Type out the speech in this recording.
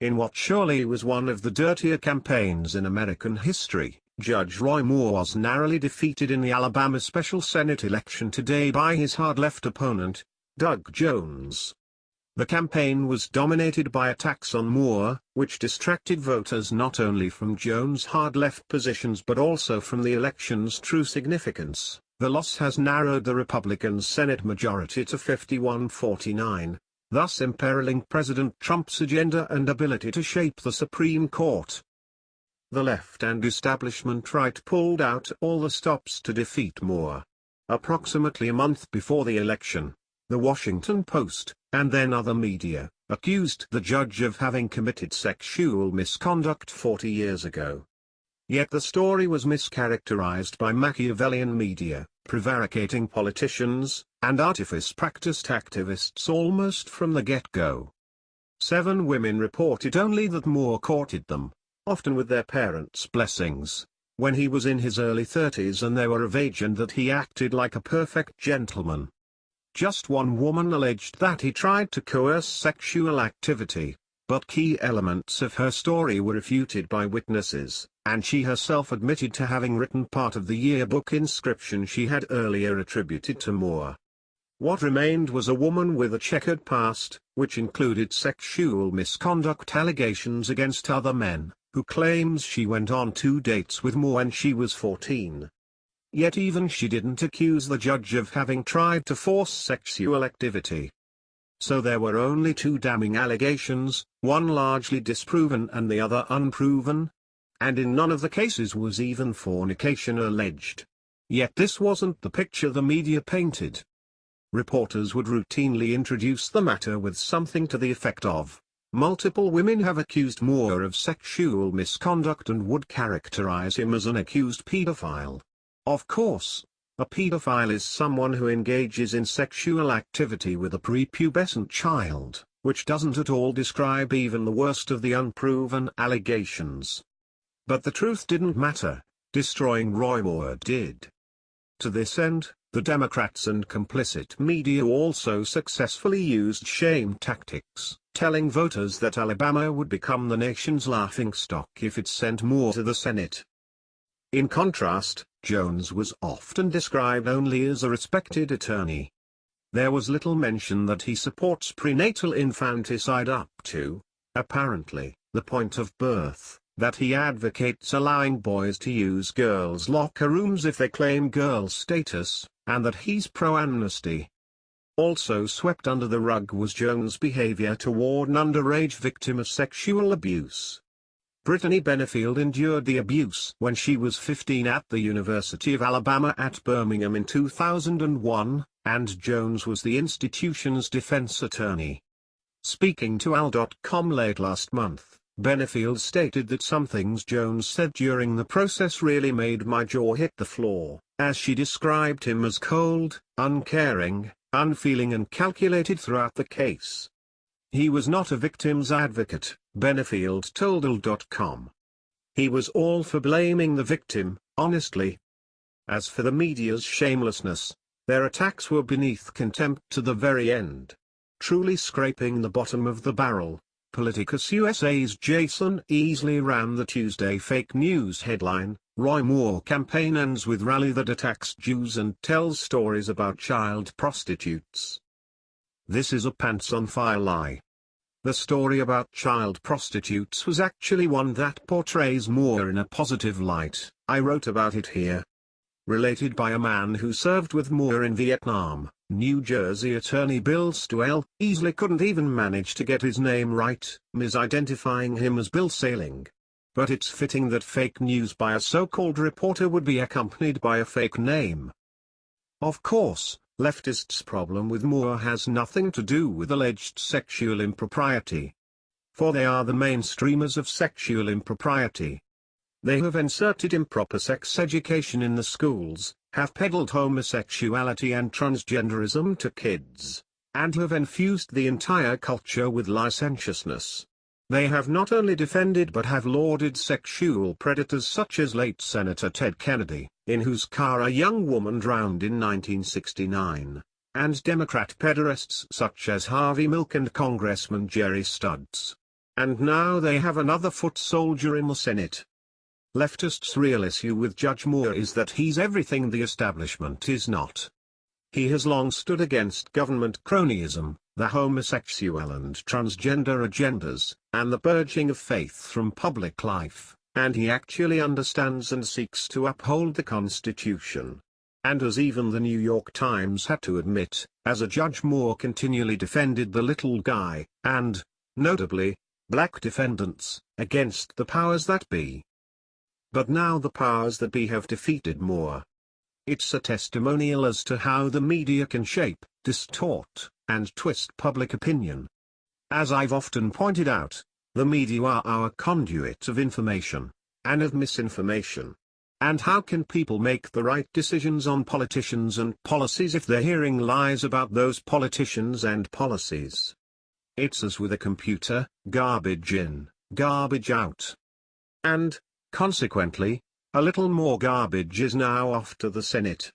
In what surely was one of the dirtier campaigns in American history, Judge Roy Moore was narrowly defeated in the Alabama special Senate election today by his hard-left opponent, Doug Jones. The campaign was dominated by attacks on Moore, which distracted voters not only from Jones' hard-left positions but also from the election's true significance. The loss has narrowed the Republican Senate majority to 51-49, thus imperiling President Trump's agenda and ability to shape the Supreme Court. The left and establishment right pulled out all the stops to defeat Moore. Approximately a month before the election, The Washington Post, and then other media, accused the judge of having committed sexual misconduct 40 years ago. Yet the story was mischaracterized by Machiavellian media, prevaricating politicians, and artifice-practiced activists almost from the get-go. 7 women reported only that Moore courted them, often with their parents' blessings, when he was in his early 30s and they were of age, and that he acted like a perfect gentleman. Just one woman alleged that he tried to coerce sexual activity, but key elements of her story were refuted by witnesses, and she herself admitted to having written part of the yearbook inscription she had earlier attributed to Moore. What remained was a woman with a checkered past, which included sexual misconduct allegations against other men, who claims she went on 2 dates with Moore when she was 14. Yet even she didn't accuse the judge of having tried to force sexual activity. So there were only 2 damning allegations, one largely disproven and the other unproven. And in none of the cases was even fornication alleged. Yet this wasn't the picture the media painted. Reporters would routinely introduce the matter with something to the effect of, "Multiple women have accused Moore of sexual misconduct," and would characterize him as an accused pedophile. Of course, a pedophile is someone who engages in sexual activity with a prepubescent child, which doesn't at all describe even the worst of the unproven allegations. But the truth didn't matter, destroying Roy Moore did. To this end, the Democrats and complicit media also successfully used shame tactics, telling voters that Alabama would become the nation's laughingstock if it sent Moore to the Senate. In contrast, Jones was often described only as a respected attorney. There was little mention that he supports prenatal infanticide up to, apparently, the point of birth, that he advocates allowing boys to use girls' locker rooms if they claim girl status, and that he's pro-amnesty. Also swept under the rug was Jones' behavior toward an underage victim of sexual abuse. Brittany Benefield endured the abuse when she was 15 at the University of Alabama at Birmingham in 2001, and Jones was the institution's defense attorney. Speaking to AL.com late last month, Benefield stated that some things Jones said during the process really made my jaw hit the floor, as she described him as cold, uncaring, unfeeling and calculated throughout the case. He was not a victim's advocate, Benefield told AL.com. He was all for blaming the victim, honestly. As for the media's shamelessness, their attacks were beneath contempt to the very end. Truly scraping the bottom of the barrel, Politicus USA's Jason Easley ran the Tuesday fake news headline, "Roy Moore campaign ends with rally that attacks Jews and tells stories about child prostitutes." This is a pants-on-fire lie. The story about child prostitutes was actually one that portrays Moore in a positive light. I wrote about it here. Related by a man who served with Moore in Vietnam, New Jersey attorney Bill Stewell, Easley couldn't even manage to get his name right, misidentifying him as Bill Saling. But it's fitting that fake news by a so-called reporter would be accompanied by a fake name. Of course, leftists' problem with Moore has nothing to do with alleged sexual impropriety. For they are the mainstreamers of sexual impropriety. They have inserted improper sex education in the schools, have peddled homosexuality and transgenderism to kids, and have infused the entire culture with licentiousness. They have not only defended but have lauded sexual predators such as late Senator Ted Kennedy, in whose car a young woman drowned in 1969, and Democrat pederasts such as Harvey Milk and Congressman Jerry Stubbs. And now they have another foot soldier in the Senate. Leftists' real issue with Judge Moore is that he's everything the establishment is not. He has long stood against government cronyism, the homosexual and transgender agendas, and the purging of faith from public life, and he actually understands and seeks to uphold the Constitution. And as even the New York Times had to admit, as a Judge Moore continually defended the little guy, and, notably, black defendants, against the powers that be. But now the powers that be have defeated Moore. It's a testimonial as to how the media can shape, distort, and twist public opinion. As I've often pointed out, the media are our conduit of information, and of misinformation. And how can people make the right decisions on politicians and policies if they're hearing lies about those politicians and policies? It's as with a computer, garbage in, garbage out. And, consequently, a little more garbage is now off to the Senate.